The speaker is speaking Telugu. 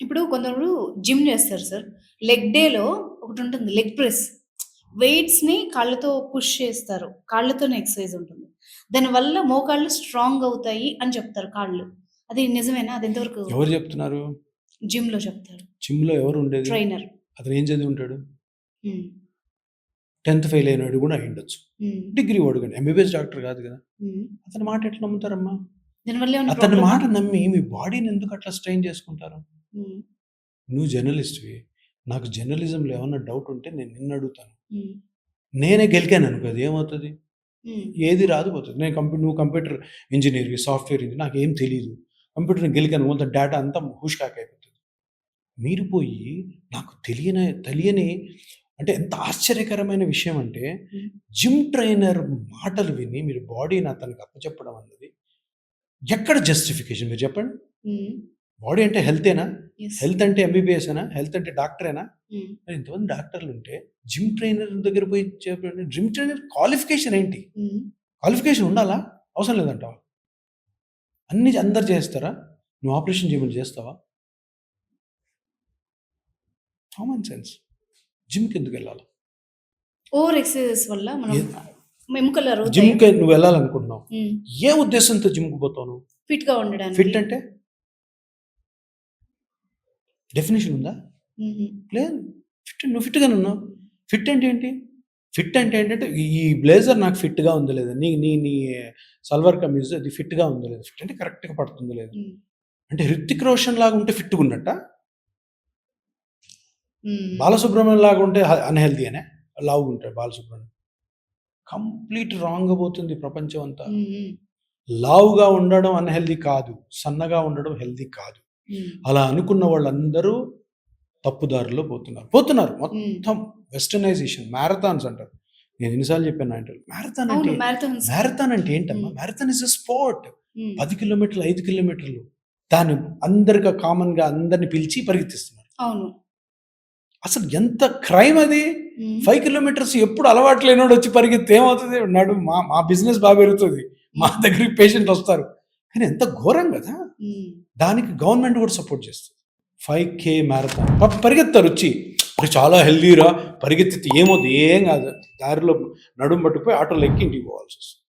ఇప్పుడు కొందరు జిమ్ చేస్తారు సార్. లెగ్ డేలో ఒకటుంటుంది లెగ్ ప్రెస్. వెయిట్స్‌ని కాళ్ళతో పుష్ చేస్తారు. కాళ్ళతోనే ఎక్సర్‌సైజ్ ఉంటుంది. దానివల్ల మోకాళ్ళు స్ట్రాంగ్ అవుతాయి అని చెప్తారు కాళ్ళు. అది నిజమేనా? అది ఎంతవరకు ఎవరు చెప్తున్నారు? జిమ్‌లో చెప్తారు. జిమ్‌లో ఎవరు ఉండేది? ట్రైనర్. అతను ఏం చదివి ఉంటాడు? హ్మ్. 10థ్ ఫెయిల్ అయినోడు కూడా అయ్యుండొచ్చు. హ్మ్. డిగ్రీ వాడు గాని ఎంబీబీఎస్ డాక్టర్ కాదు కదా! హ్మ్. అతని మాట ఎట్లా నమ్ముతారమ్మా? దానివల్ల ఏమన్నా అతని ప్రాబ్లమా? మాట నమ్మి మీ బాడీని ఎందుకు అట్లా స్ట్రెయిన్ చేసుకుంటారు? హ్మ్. నువ్వు జర్నలిస్ట్‌వి. నాకు జర్నలిజంలో ఏమన్నా డౌట్ ఉంటే నేను నిన్ను అడుగుతాను. హ్మ్. నేనే గెలికాననుకో అది ఏమవుతది? హ్మ్. ఏది రాదు పోతది. నువ్వు కంప్యూటర్ ఇంజినీర్‌వి, సాఫ్ట్‌వేర్ ఇంజినీర్ నాకేం తెలీదు. కంప్యూటర్‌ని గెలికాను మొత్తం డేటా అంతా హుష్ అయిపోతది. మీరు పోయి నాకు తెలియని అంటే ఎంత ఆశ్చర్యకరమైన విషయం అంటే హ్మ్. జిమ్ ట్రైనర్ మాటలు విని మీరు బాడీని అతనికి అప్పచెప్పడం అన్నది ఎక్కడ జస్టిఫికేషన్ మీరు చెప్పండి? హ్మ్. బాడీ అంటే హెల్తేనా? యెస్. హెల్త్ అంటే ఎంబీబీఎసేనా? హెల్త్ అంటే డాక్టరేనా? హ్మ్. మరి ఇంతమంది డాక్టర్లుంటే జిమ్ ట్రైనర్ దగ్గర పోయి చెప్పండి. జిమ్ ట్రైనర్ క్వాలిఫికేషన్ ఏంటి? హ్మ్. క్వాలిఫికేషన్ ఉండాలా? అవసరం లేదంటావా? అన్నీ అందరు చేస్తారా? నువ్వు ఆపరేషన్ చేయమని చేస్తావా? Common sense. జిమ్‌కెందుకెళ్ళాలి? ఓవర్ ఎక్సర్‌సైజెస్ వల్ల మనం ఏ ఎముకలు అరుగుతాయా? జిమ్‌కి నువ్వెళ్ళాలనుకుంటున్నావు. హ్మ్. ఏ ఉద్దేశంతో జిమ్‌కి పోతావు నువ్వు? ఫిట్‌గా ఉండడానికి. ఫిట్ అంటే? డెఫినిషన్ ఉందా? హుహు. లేదు. నువ్వు ఫిట్‌గానే ఉన్నావు. ఫిట్ అంటే ఏంటి? ఫిట్ అంటే ఏంటంటే ఈ బ్లేజర్ నాకు ఫిట్‌గా ఉందో లేదా? నీ నీ నీ సల్వార్ కమీజ్ అది ఫిట్‌గా ఉందో లేదా? ఫిట్ అంటే కరెక్ట్‌గా పడుతుందో లేదా? హ్మ్. అంటే 'హృతిక్ రోషన్' లాగా ఉంటే ఫిట్‌గా ఉన్నట్టా? హ్మ్. 'బాలసుబ్రహ్మణ్యం' లాగా ఉంటే అన్‌హెల్తీయేనా? లావుగుంటాడు 'బాలసుబ్రహ్మణ్యం.' కంప్లీట్ రాంగ్‌గా పోతుంది ప్రపంచం అంతా. హ్మ్. హ్మ్. లావుగా ఉండడం అన్‌హెల్తీ కాదు. సన్నగా ఉండడం హెల్తీ కాదు. హ్మ్. అలా అనుకున్న వాళ్ళందరూ తప్పుదారిలో పోతున్నారు. పోతున్నారు. హ్మ్. మొత్తం వెస్టర్నైజేషన్ మ్యారథాన్స్ అంటారు. నేను ఎన్ని సార్లు చెప్పాను నా ఇంటర్వ్యూలో. అవును. మారథాన్స్. మ్యారథాన్ అంటే ఏంటమ్మా? హ్మ్. Marathon is a sport. హ్మ్. 10 కిలోమీటర్లు, 5 కిలోమీటర్లు. దాన్ని అందరికి కామన్‌గా అందరిని పిలిచి పరిగెత్తిస్తున్నారు. అవును. అసలు ఎంత క్రైమ్ అది? హ్మ్. 5 కిలోమీటర్స్ ఎప్పుడు అలవాటు లేనోడు వచ్చి పరిగెత్తితే ఏమవుతది? మా మా బిజినెస్ బా పెరుగుతది. మా హ్మ్. దగ్గరికి పేషెంట్లు వస్తారు. కానీ ఎంత ఘోరం గదా! హ్మ్. దానికి గవర్నమెంట్ కూడా సపోర్ట్ చేస్తది. 5K marathon పరిగెత్తారొచ్చి. "అరె! చాలా హెల్తీరా పరిగెత్తితే ఏమవుద్ది? ఏం కాదు. దారిలో నడుము పట్టుకుపోయి ఆటోలో ఎక్కి ఇంటికి పోవాల్సొస్తది."